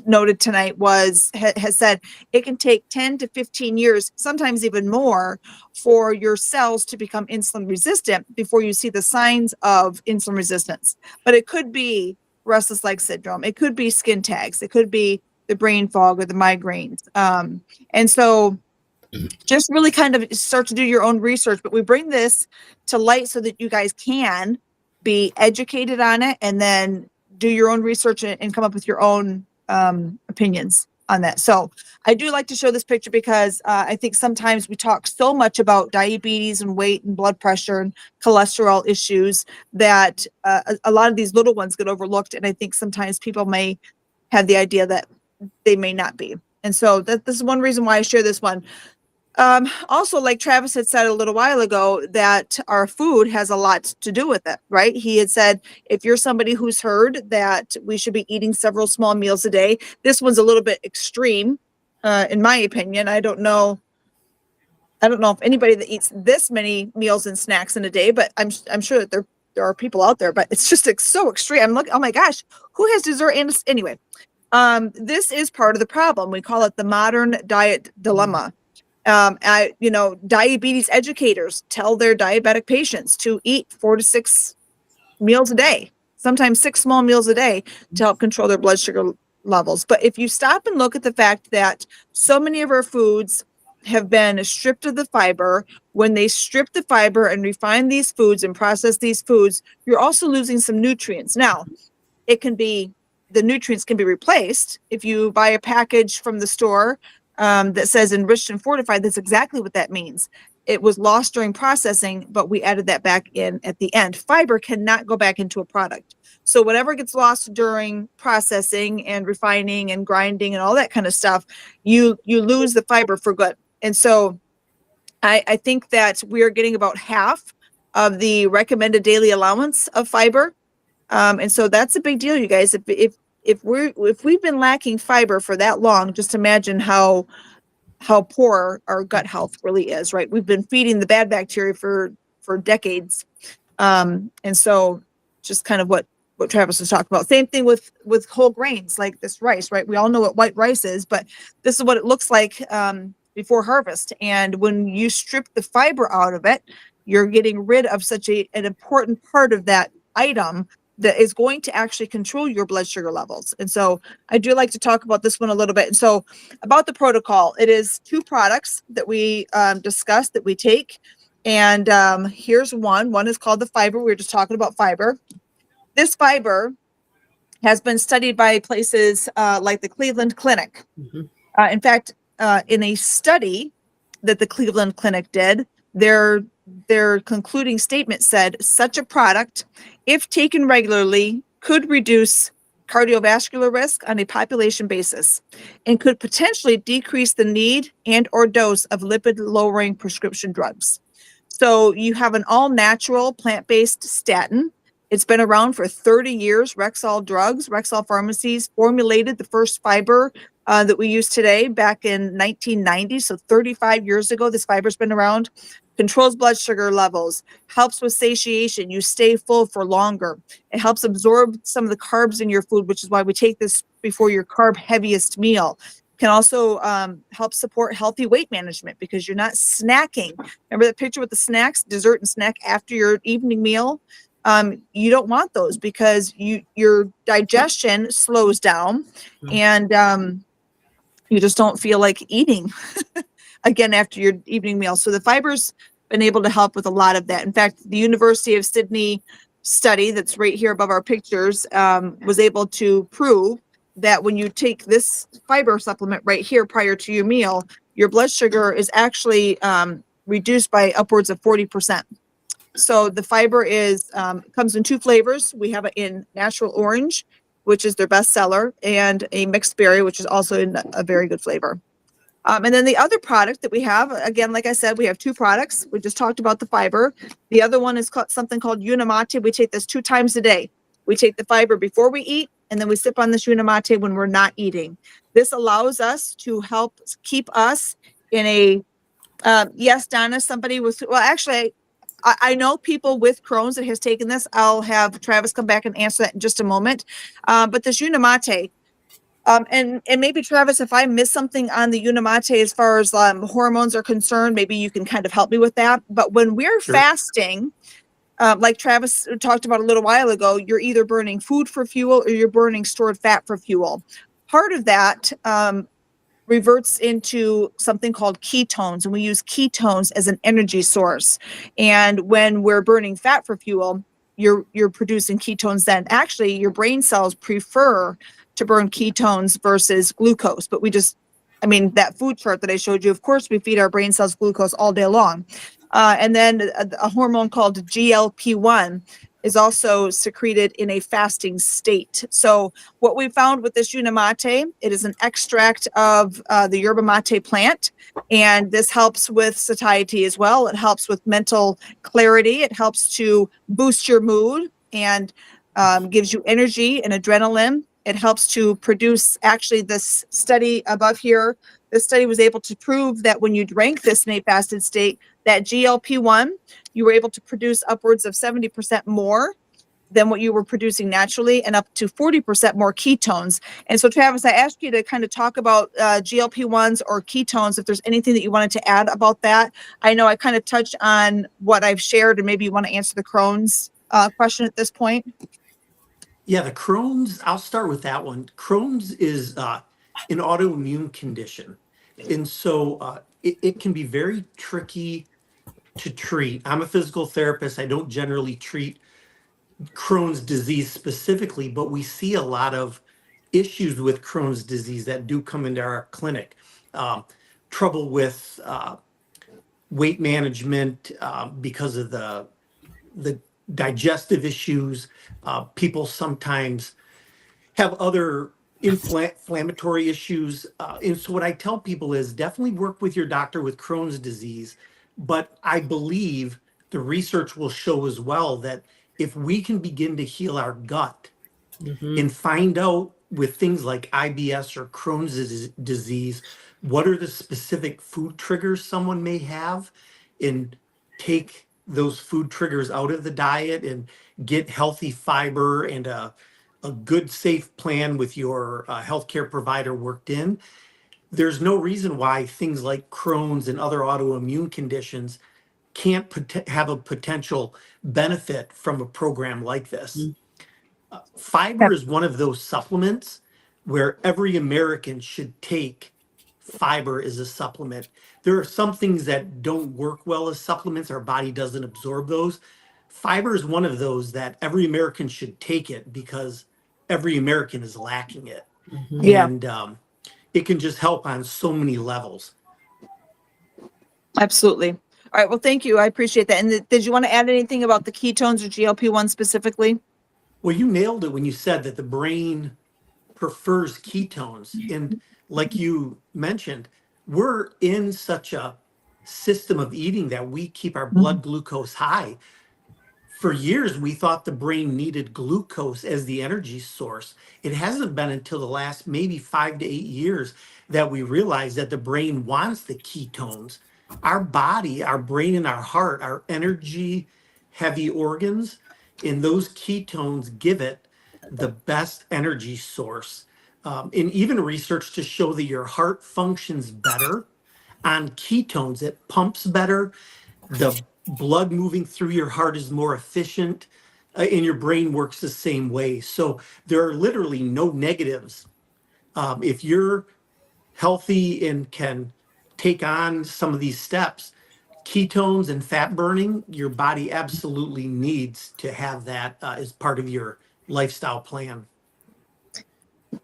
noted tonight, has said it can take 10 to 15 years, sometimes even more, for your cells to become insulin resistant before you see the signs of insulin resistance. But it could be restless leg syndrome. It could be skin tags. It could be the brain fog or the migraines. And so just really kind of start to do your own research. But we bring this to light so that you guys can be educated on it and then do your own research and come up with your own opinions on that. So I do like to show this picture because I think sometimes we talk so much about diabetes and weight and blood pressure and cholesterol issues that a lot of these little ones get overlooked. And I think sometimes people may have the idea that they may not be. And so this is one reason why I share this one. Also, like Travis had said a little while ago, that our food has a lot to do with it, right? He had said, if you're somebody who's heard that we should be eating several small meals a day, this one's a little bit extreme, in my opinion. I don't know if anybody that eats this many meals and snacks in a day, but I'm sure that there are people out there, but it's just so extreme. I'm looking, oh my gosh, who has dessert? And anyway, this is part of the problem. We call it the modern diet dilemma. Diabetes educators tell their diabetic patients to eat 4 to 6 meals a day, sometimes 6 small meals a day to help control their blood sugar levels. But if you stop and look at the fact that so many of our foods have been stripped of the fiber. When they strip the fiber and refine these foods and process these foods, you're also losing some nutrients. Now, the nutrients can be replaced. If you buy a package from the store that says enriched and fortified, that's exactly what that means. It was lost during processing, but we added that back in at the end. Fiber cannot go back into a product. So whatever gets lost during processing and refining and grinding and all that kind of stuff, you lose the fiber for good. And so I think that we are getting about half of the recommended daily allowance of fiber. And so that's a big deal, you guys. If we've been lacking fiber for that long, just imagine how poor our gut health really is, right? We've been feeding the bad bacteria for decades. And so just kind of what Travis was talking about. Same thing with whole grains like this rice, right? We all know what white rice is, but this is what it looks like before harvest. And when you strip the fiber out of it, you're getting rid of such an important part of that item that is going to actually control your blood sugar levels. And so I do like to talk about this one a little bit. And so about the protocol, it is 2 products that we discussed that we take. And here's one. One is called the fiber. We were just talking about fiber. This fiber has been studied by places like the Cleveland Clinic. Mhm. In fact, in a study that the Cleveland Clinic did, their concluding statement said such a product, if taken regularly, could reduce cardiovascular risk on a population basis and could potentially decrease the need and or dose of lipid lowering prescription drugs. So you have an all natural plant-based statin. It's been around for 30 years. Rexall Pharmacies formulated the first fiber that we use today back in 1990. So 35 years ago, this fiber's been around. Controls blood sugar levels, helps with satiation. You stay full for longer. It helps absorb some of the carbs in your food, which is why we take this before your carb heaviest meal. Can also help support healthy weight management because you're not snacking. Remember that picture with the snacks, dessert and snack after your evening meal? You don't want those because your digestion slows down and you just don't feel like eating again after your evening meal. So the fiber's been able to help with a lot of that. In fact, the University of Sydney study that's right here above our pictures was able to prove that when you take this fiber supplement right here prior to your meal, your blood sugar is actually reduced by upwards of 40%. So the fiber comes in 2 flavors. We have it in natural orange, which is their best seller, and a mixed berry, which is also in a very good flavor. And then the other product that we have, again, like I said, we have 2 products. We just talked about the fiber. The other one is something called Unimate. We take this 2 times a day. We take the fiber before we eat, and then we sip on this Unimate when we're not eating. This allows us to help keep us in a, yes, Donna, somebody was, well, actually, I know people with Crohn's that has taken this. I'll have Travis come back and answer that in just a moment. But this Unimate, and maybe Travis, if I miss something on the Unimate as far as hormones are concerned, maybe you can kind of help me with that. But when we're Sure. fasting, like Travis talked about a little while ago, you're either burning food for fuel or you're burning stored fat for fuel. Part of that reverts into something called ketones, and we use ketones as an energy source. And when we're burning fat for fuel, you're producing ketones then. Actually, your brain cells prefer to burn ketones versus glucose, but that food chart that I showed you, of course, we feed our brain cells glucose all day long. And then a hormone called GLP-1 is also secreted in a fasting state. So what we found with this Unimate, it is an extract of the yerba mate plant, and this helps with satiety as well. It helps with mental clarity. It helps to boost your mood and gives you energy and adrenaline. It helps to produce, actually, this study above here, this study was able to prove that when you drank this in a fasted state, that GLP-1, you were able to produce upwards of 70% more than what you were producing naturally and up to 40% more ketones. And so, Travis, I asked you to kind of talk about GLP-1s or ketones, if there's anything that you wanted to add about that. I know I kind of touched on what I've shared, and maybe you want to answer the Crohn's question at this point. Yeah, the Crohn's, I'll start with that one. Crohn's is an autoimmune condition. And so it can be very tricky to treat. I'm a physical therapist. I don't generally treat Crohn's disease specifically, but we see a lot of issues with Crohn's disease that do come into our clinic. Trouble with weight management because of the digestive issues. People sometimes have other inflammatory issues. And so what I tell people is definitely work with your doctor with Crohn's disease. But I believe the research will show as well that if we can begin to heal our gut and find out with things like IBS or Crohn's disease, what are the specific food triggers someone may have, and take those food triggers out of the diet and get healthy fiber and a good, safe plan with your healthcare provider worked in, there's no reason why things like Crohn's and other autoimmune conditions can't have a potential benefit from a program like this. Fiber is one of those supplements where every American should take fiber as a supplement. There are some things that don't work well as supplements. Our body doesn't absorb those. Fiber is one of those that every American should take it because every American is lacking it. Yeah. And it can just help on so many levels. Absolutely. All right. Well, thank you. I appreciate that. And did you want to add anything about the ketones or GLP-1 specifically? Well, you nailed it when you said that the brain prefers ketones. And like you mentioned, we're in such a system of eating that we keep our blood glucose high. For years, we thought the brain needed glucose as the energy source. It hasn't been until the last maybe 5 to 8 years that we realized that the brain wants the ketones. Our body, our brain, and our heart are energy heavy organs, and those ketones give it the best energy source. And even research to show that your heart functions better on ketones. It pumps better. The blood moving through your heart is more efficient, and your brain works the same way. So there are literally no negatives. If you're healthy and can take on some of these steps, ketones and fat burning, your body absolutely needs to have that as part of your lifestyle plan.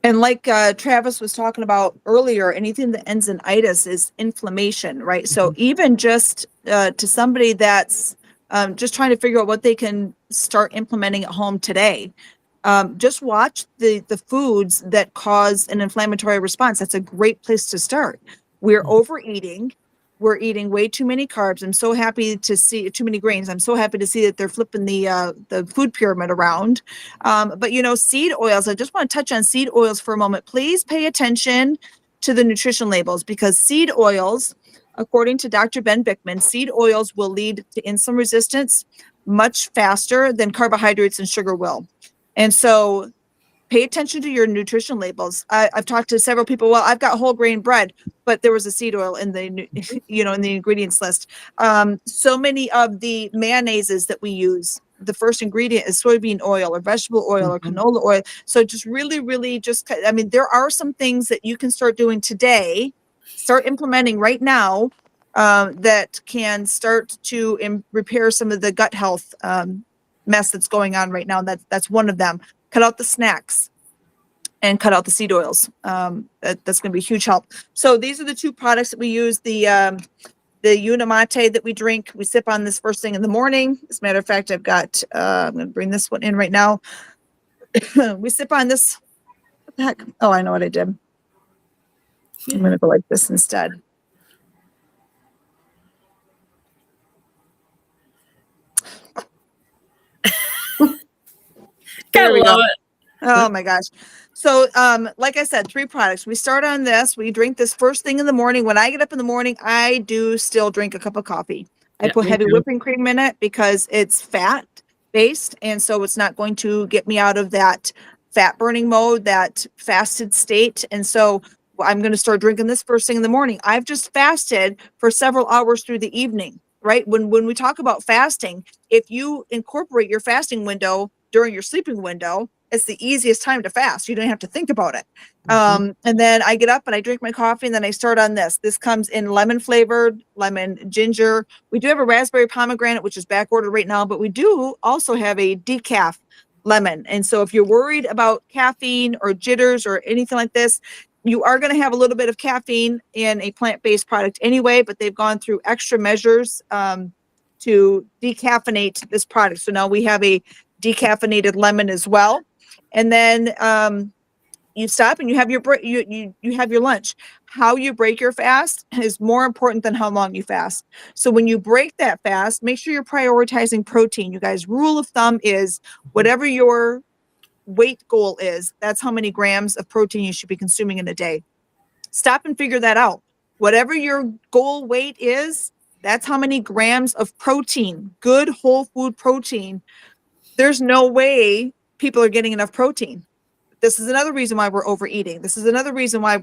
And like Travis was talking about earlier, anything that ends in itis is inflammation, right? So even just to somebody that's just trying to figure out what they can start implementing at home today, just watch the foods that cause an inflammatory response. That's a great place to start. We're overeating. We're eating way too many carbs. I'm so happy to see too many grains. I'm so happy to see that they're flipping the food pyramid around. But seed oils, I just want to touch on seed oils for a moment. Please pay attention to the nutrition labels, because seed oils, according to Dr. Ben Bickman, seed oils will lead to insulin resistance much faster than carbohydrates and sugar will. And so pay attention to your nutrition labels. I've talked to several people. Well, I've got whole grain bread, but there was a seed oil in the, in the ingredients list. So many of the mayonnaises that we use, the first ingredient is soybean oil or vegetable oil or canola oil. So just really, there are some things that you can start doing today, start implementing right now, that can start to repair some of the gut health mess that's going on right now. That's one of them. Cut out the snacks and cut out the seed oils. That's going to be a huge help. So these are the two products that we use. The Unimate that we drink, we sip on this first thing in the morning. As a matter of fact, I've got, I'm going to bring this one in right now. We sip on this. What the heck? Oh, I know what I did. I'm going to go like this instead. There we go. Oh my gosh. So, like I said, 3 products. We start on this. We drink this first thing in the morning. When I get up in the morning, I do still drink a cup of coffee. I put heavy whipping cream in it because it's fat based. And so it's not going to get me out of that fat burning mode, that fasted state. And so I'm going to start drinking this first thing in the morning. I've just fasted for several hours through the evening, right? When we talk about fasting, if you incorporate your fasting window during your sleeping window, it's the easiest time to fast. You don't have to think about it. Mhm. And then I get up and I drink my coffee and then I start on this. This comes in lemon flavored, lemon ginger. We do have a raspberry pomegranate, which is back ordered right now, but we do also have a decaf lemon. And so if you're worried about caffeine or jitters or anything like this, you are going to have a little bit of caffeine in a plant-based product anyway, but they've gone through extra measures to decaffeinate this product. So now we have a decaffeinated lemon as well. And then you stop and you have your you have your lunch. How you break your fast is more important than how long you fast. So when you break that fast, make sure you're prioritizing protein. You guys, rule of thumb is whatever your weight goal is, that's how many grams of protein you should be consuming in a day. Stop and figure that out. Whatever your goal weight is, that's how many grams of protein, good whole food protein. There's no way people are getting enough protein. This is another reason why we're overeating. This is another reason why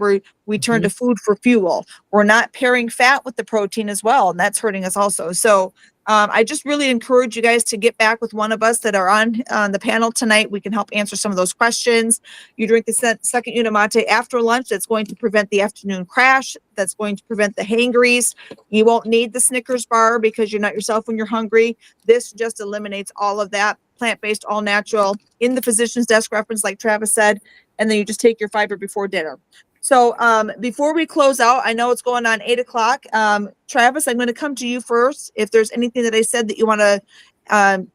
we turn to food for fuel. We're not pairing fat with the protein as well, and that's hurting us also. So I just really encourage you guys to get back with one of us that are on the panel tonight. We can help answer some of those questions. You drink the second unit mate after lunch. That's going to prevent the afternoon crash. That's going to prevent the hangries. You won't need the Snickers bar because you're not yourself when you're hungry. This just eliminates all of that. Plant-based, all natural, in the physician's desk reference, like Travis said, and then you just take your fiber before dinner. So before we close out, I know it's going on 8 o'clock. Travis, I'm going to come to you first. If there's anything that I said that you want to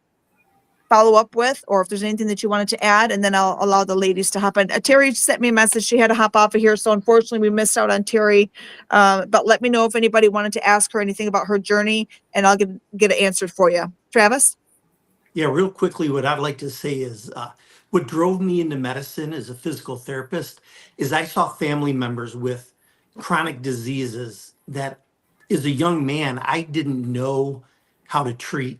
follow up with, or if there's anything that you wanted to add, and then I'll allow the ladies to hop in. Terry sent me a message. She had to hop off of here, so unfortunately we missed out on Terry. But let me know if anybody wanted to ask her anything about her journey, and I'll get it answered for you. Travis? Yeah, real quickly, what I'd like to say is what drove me into medicine as a physical therapist is I saw family members with chronic diseases that as a young man, I didn't know how to treat.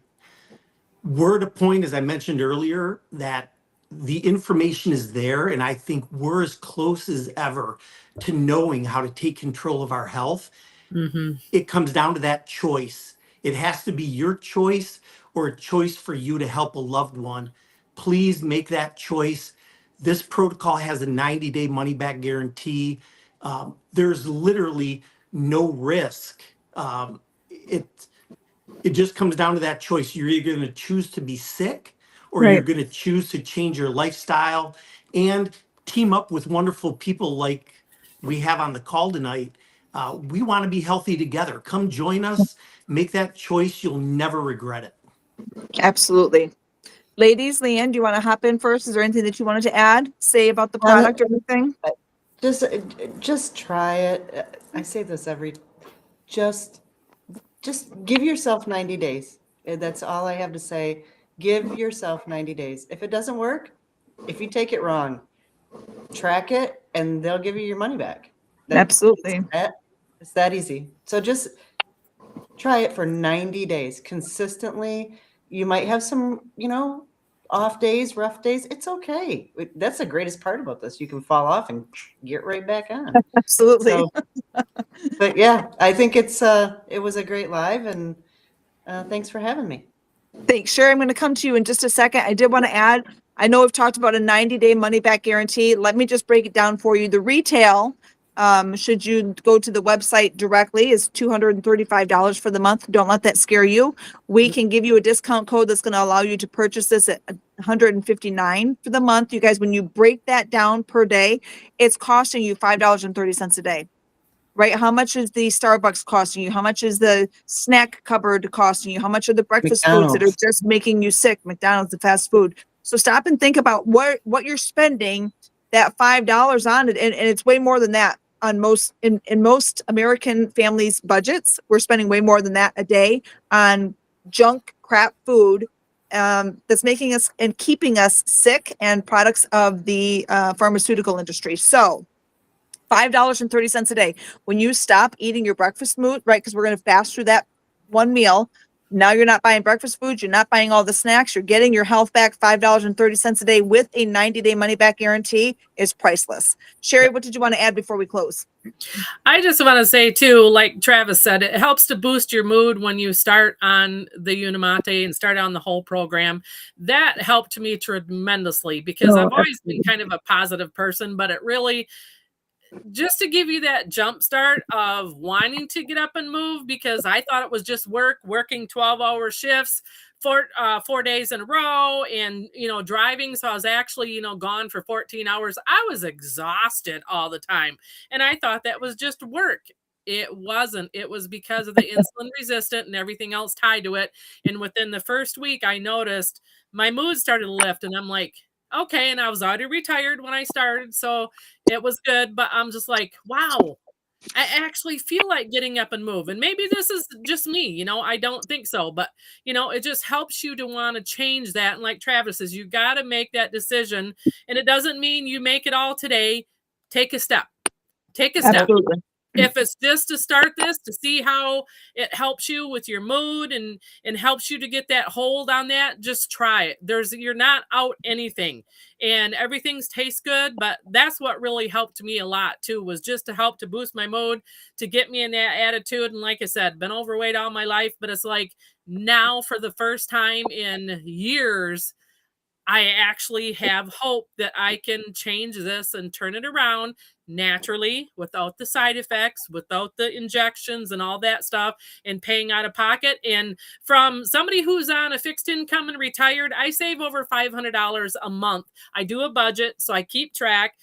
We're at a point, as I mentioned earlier, that the information is there, and I think we're as close as ever to knowing how to take control of our health. It comes down to that choice. It has to be your choice or a choice for you to help a loved one. Please make that choice. This protocol has a 90-day money-back guarantee. There's literally no risk. It just comes down to that choice. You're either going to choose to be sick or Right. you're going to choose to change your lifestyle and team up with wonderful people like we have on the call tonight. We want to be healthy together. Come join us. Make that choice. You'll never regret it. Absolutely. Ladies, Leanne, do you want to hop in first? Is there anything that you wanted to add, say about the product or anything? Just try it. I say this just give yourself 90 days. That's all I have to say. Give yourself 90 days. If it doesn't work, if you take it wrong, track it and they'll give you your money back. Absolutely. It's that easy. So just try it for 90 days consistently. You might have some, off days, rough days. It's okay. That's the greatest part about this. You can fall off and get right back on. Absolutely. So, but yeah, I think it was a great live, and thanks for having me. Thanks. Sherry, I'm going to come to you in just a second. I did want to add, I know we've talked about a 90-day money-back guarantee. Let me just break it down for you. The retail, should you go to the website directly, is $235 for the month. Don't let that scare you. We can give you a discount code that's going to allow you to purchase this at $159 for the month. You guys, when you break that down per day, it's costing you $5.30 a day. Right? How much is the Starbucks costing you? How much is the snack cupboard costing you? How much are the breakfast foods that are McDonald's. just making you sick? McDonald's, the fast food. So stop and think about what you're spending that $5 on it. And it's way more than that on in most American families' budgets. We're spending way more than that a day on junk crap food that's making us and keeping us sick, and products of the pharmaceutical industry. So $5.30 a day. When you stop eating your breakfast food, right? Because we're going to fast through that one meal. Now you're not buying breakfast foods. You're not buying all the snacks. You're getting your health back. $5.30 a day with a 90-day money back guarantee is priceless. Sherry, what did you want to add before we close? I just want to say too, like Travis said, it helps to boost your mood when you start on the Unimate and start on the whole program. That helped me tremendously because I've always been kind of a positive person, but it really, just to give you that jump start of wanting to get up and move, because I thought it was just working 12-hour shifts for 4 days in a row and, driving. So I was actually, gone for 14 hours. I was exhausted all the time. And I thought that was just work. It wasn't. It was because of the insulin resistant and everything else tied to it. And within the first week, I noticed my mood started to lift, and I'm like, okay. And I was already retired when I started, so it was good. But I'm just like, wow, I actually feel like getting up and move. And maybe this is just me, I don't think so. But, it just helps you to want to change that. And like Travis says, you got to make that decision. And it doesn't mean you make it all today. Take a step. Take a step. Absolutely. If it's just to start this, to see how it helps you with your mood and helps you to get that hold on that, just try it. You're not out anything, and everything's tastes good. But that's what really helped me a lot too, was just to help to boost my mood, to get me in that attitude. And like I said, been overweight all my life, but it's like now for the first time in years, I actually have hope that I can change this and turn it around naturally without the side effects, without the injections and all that stuff and paying out of pocket. And from somebody who's on a fixed income and retired, I save over $500 a month. I do a budget, so I keep track.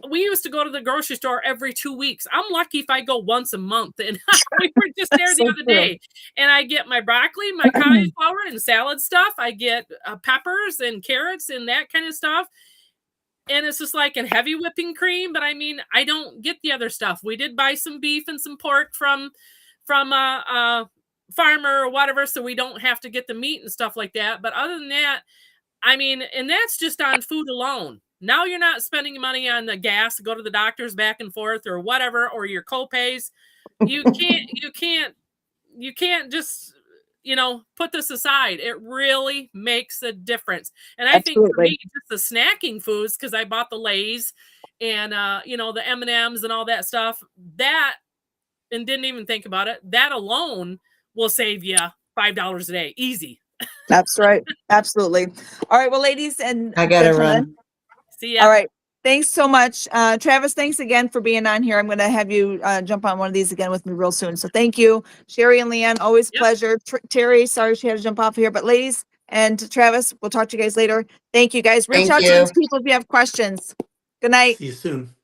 We used to go to the grocery store every 2 weeks. I'm lucky if I go once a month. And we were just there the other day. And I get my broccoli, my cauliflower and salad stuff. I get peppers and carrots and that kind of stuff. And it's just like, and heavy whipping cream. But I mean, I don't get the other stuff. We did buy some beef and some pork from a farmer or whatever, so we don't have to get the meat and stuff like that. But other than that, I mean, and that's just on food alone. Now you're not spending money on the gas to go to the doctors back and forth or whatever, or your co-pays. You can't just, put this aside. It really makes a difference. And I think for me, just the snacking foods, because I bought the Lay's and, the M&Ms and all that stuff, and didn't even think about it, that alone will save you $5 a day. Easy. That's right. Absolutely. All right. Well, ladies and I gotta gentlemen, run. See ya. all right. Thanks so much. Travis, thanks again for being on here. I'm going to have you jump on one of these again with me real soon. So thank you. Sherry and Leanne, always a pleasure. Terry, sorry she had to jump off here, but ladies and Travis, we'll talk to you guys later. Thank you guys. Reach Thank out to you. these people if you have questions. Good night. See you soon.